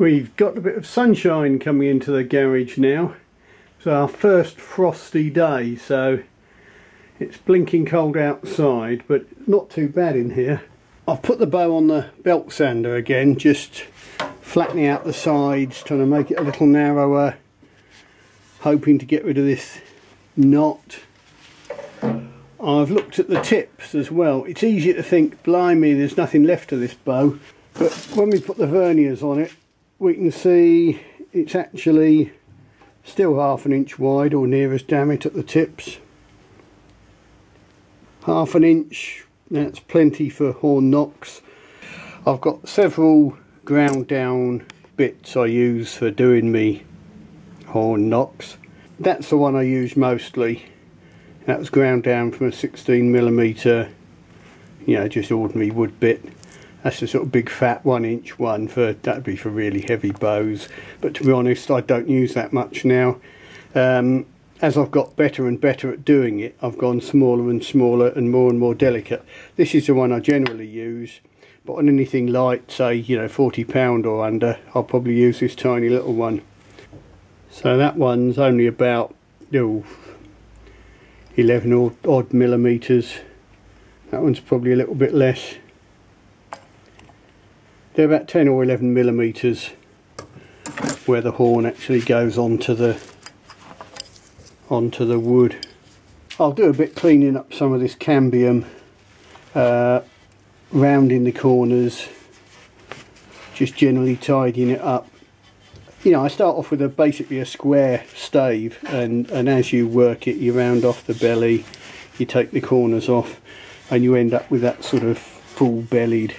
We've got a bit of sunshine coming into the garage now. It's our first frosty day, so it's blinking cold outside, but not too bad in here. I've put the bow on the belt sander again, just flattening out the sides, trying to make it a little narrower, hoping to get rid of this knot. I've looked at the tips as well. It's easy to think, blimey, there's nothing left of this bow, but when we put the verniers on it, we can see it's actually still 1/2 inch wide, or near as damn it, at the tips. 1/2 inch, that's plenty for horn knocks. I've got several ground down bits I use for doing me horn knocks. That's the one I use mostly. That was ground down from a 16mm, you know, just ordinary wood bit. That's a sort of big fat 1 inch one, that'd be for really heavy bows, but to be honest I don't use that much now. As I've got better and better at doing it, I've gone smaller and smaller and more delicate. This is the one I generally use, but on anything light, say, you know, 40 pound or under, I'll probably use this tiny little one. So that one's only about 11 odd millimeters. That one's probably a little bit less. They're about 10 or 11 millimeters where the horn actually goes onto the wood. I'll do a bit cleaning up some of this cambium, rounding the corners, just generally tidying it up. You know, I start off with basically a square stave, and as you work it, you round off the belly, you take the corners off, and you end up with that sort of full bellied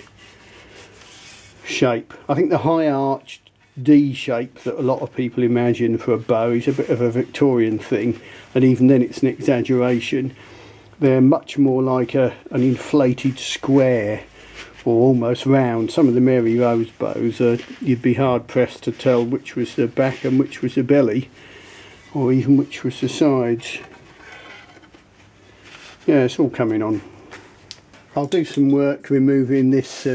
shape. I think the high arched D shape that a lot of people imagine for a bow is a bit of a Victorian thing, and even then it's an exaggeration. They're much more like an inflated square, or almost round. Some of the Mary Rose bows, you'd be hard pressed to tell which was the back and which was the belly, or even which was the sides. Yeah, it's all coming on. I'll do some work removing this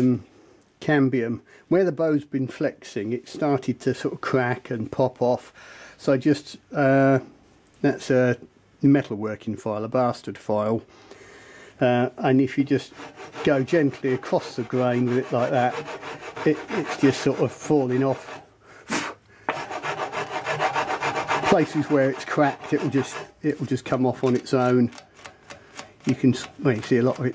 cambium. Where the bow's been flexing, it started to sort of crack and pop off, so I just that's a metalworking file, a bastard file, and if you just go gently across the grain with it like that, it's just sort of falling off. Places where it's cracked, it will just come off on its own. You can, well, you see a lot of it.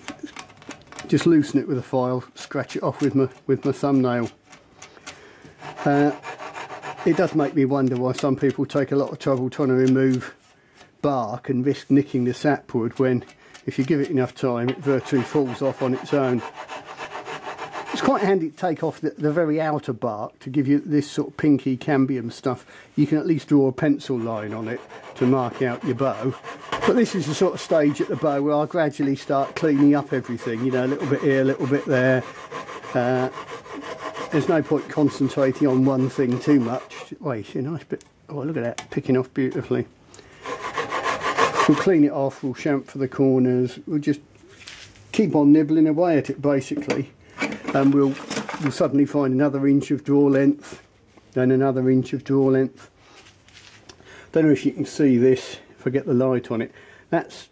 Just loosen it with a file, scratch it off with my thumbnail. It does make me wonder why some people take a lot of trouble trying to remove bark and risk nicking the sapwood, when if you give it enough time it virtually falls off on its own. It's quite handy to take off the very outer bark to give you this sort of pinky cambium stuff. You can at least draw a pencil line on it to mark out your bow. But this is the sort of stage at the bow where I'll gradually start cleaning up everything, you know, a little bit here, a little bit there. There's no point concentrating on one thing too much. Oh, you see a nice bit, oh look at that, picking off beautifully. We'll clean it off, we'll chamfer the corners, we'll just keep on nibbling away at it basically. And we'll suddenly find another inch of draw length, then another inch of draw length. Don't know if you can see this, if I get the light on it. That's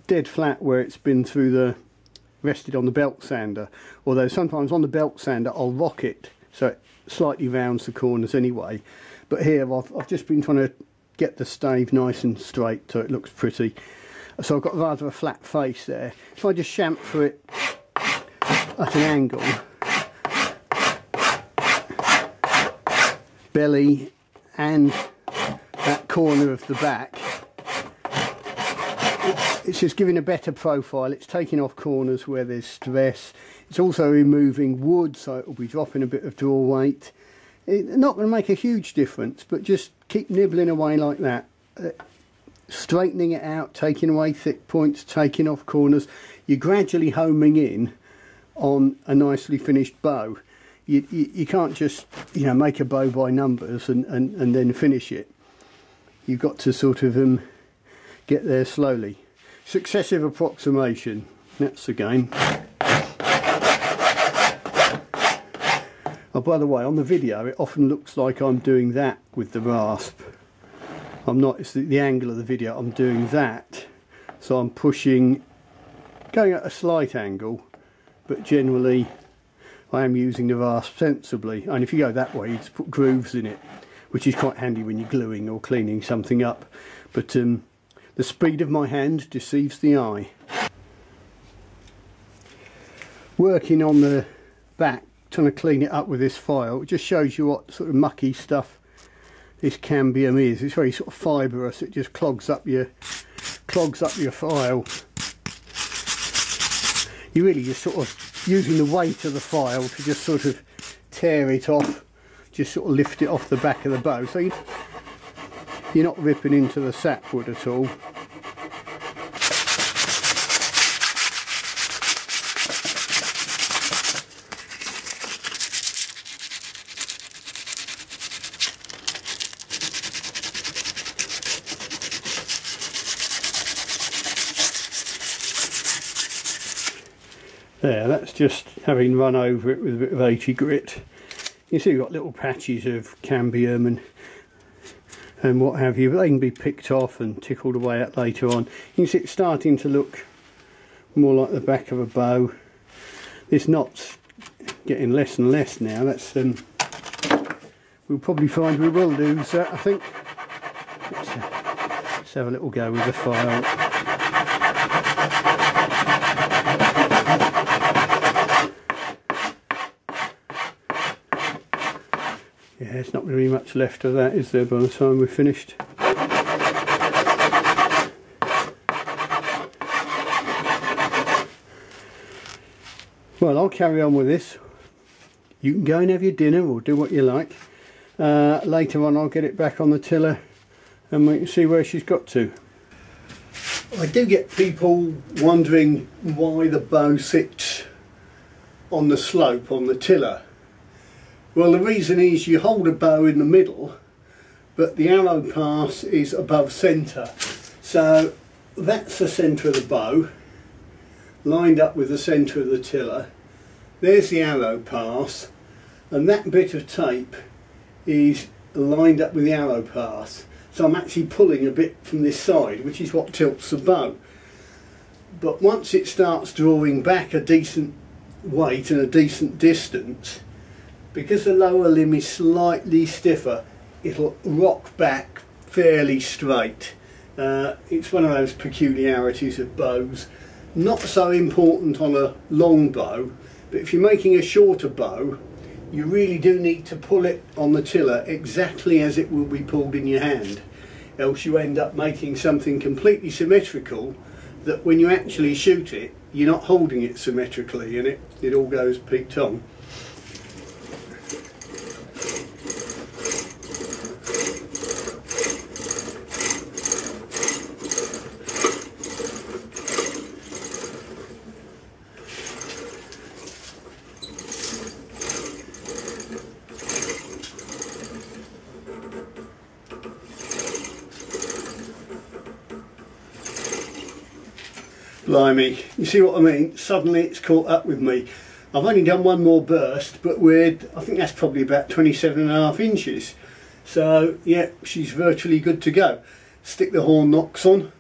dead flat where it's been rested on the belt sander. Although sometimes on the belt sander I'll rock it so it slightly rounds the corners anyway. But here I've just been trying to get the stave nice and straight so it looks pretty. So I've got rather a flat face there. If I just chamfer it at an angle, belly and that corner of the back, it's just giving a better profile. It's taking off corners where there's stress. It's also removing wood, so it will be dropping a bit of draw weight. It's not going to make a huge difference, but just keep nibbling away like that, straightening it out, taking away thick points, taking off corners. You're gradually homing in on a nicely finished bow. You can't just, you know, make a bow by numbers and then finish it. You've got to sort of get there slowly. Successive approximation, that's the game. Oh, by the way, on the video it often looks like I'm doing that with the rasp. I'm not, it's the angle of the video, I'm doing that. So I'm pushing, going at a slight angle, but generally I am using the rasp sensibly. And if you go that way, you just put grooves in it, which is quite handy when you're gluing or cleaning something up. But the speed of my hand deceives the eye. Working on the back, trying to clean it up with this file, it just shows you what sort of mucky stuff this cambium is. It's very sort of fibrous, it just clogs up your file. You're really just sort of using the weight of the file to just sort of tear it off, just sort of lift it off the back of the bow. So you're not ripping into the sapwood at all. There, that's just having run over it with a bit of 80 grit. You see we've got little patches of cambium and what have you, but they can be picked off and tickled away at later on. You can see it's starting to look more like the back of a bow. This knot's getting less and less now. That's we'll probably find we will lose that, I think. Let's have a little go with the file. Yeah, there's not really much left of that, is there, by the time we're finished? Well, I'll carry on with this. You can go and have your dinner or do what you like. Later on I'll get it back on the tiller and we can see where she's got to. I do get people wondering why the bow sits on the slope on the tiller. Well, the reason is you hold a bow in the middle, but the arrow pass is above centre. So that's the centre of the bow, lined up with the centre of the tiller. There's the arrow pass, and that bit of tape is lined up with the arrow pass. So I'm actually pulling a bit from this side, which is what tilts the bow. But once it starts drawing back a decent weight and a decent distance, because the lower limb is slightly stiffer, it'll rock back fairly straight. It's one of those peculiarities of bows. Not so important on a long bow, but if you're making a shorter bow, you really do need to pull it on the tiller exactly as it will be pulled in your hand. Else you end up making something completely symmetrical that when you actually shoot it, you're not holding it symmetrically and it all goes peaked on. Blimey, you see what I mean? Suddenly it's caught up with me. I've only done one more burst, but I think that's probably about 27.5 inches. So yeah, she's virtually good to go. Stick the horn knocks on.